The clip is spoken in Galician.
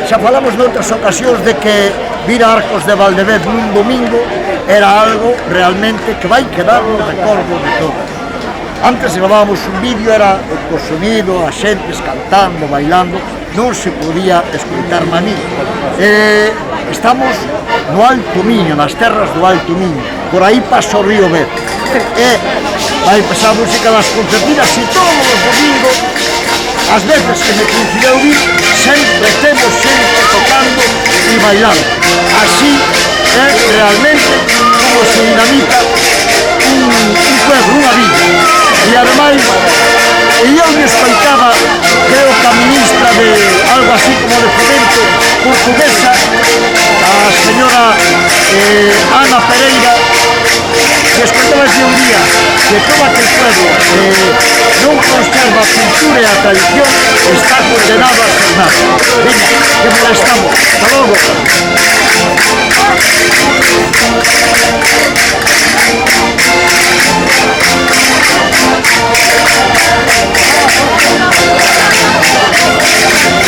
xa falamos noutras ocasións de que vir a Arcos de Valdevez nun domingo era algo realmente que vai quedar no recordo de todos. Antes gravábamos un vídeo, era o sonido, a xentes cantando, bailando, non se podía escutar maní. Estamos no Alto Miño, nas terras do Alto Miño, por aí pasa o río Bet. Vai empezar a música das concertinas e todos os domingos, as veces que me coincidiu vir, sempre temos xente tocando e bailando. Así é realmente como se dinamita un pueblo, unha villa. E ademais, eu me escoitaba, creo que a ministra de algo así como de Fomento portuguesa, a señora Ana Pereira, que escoitaba ese un día que todo aquel pueblo non conserva a cultura e a tradición está condenado a ser nada. Venga, que molestamos. Hasta logo.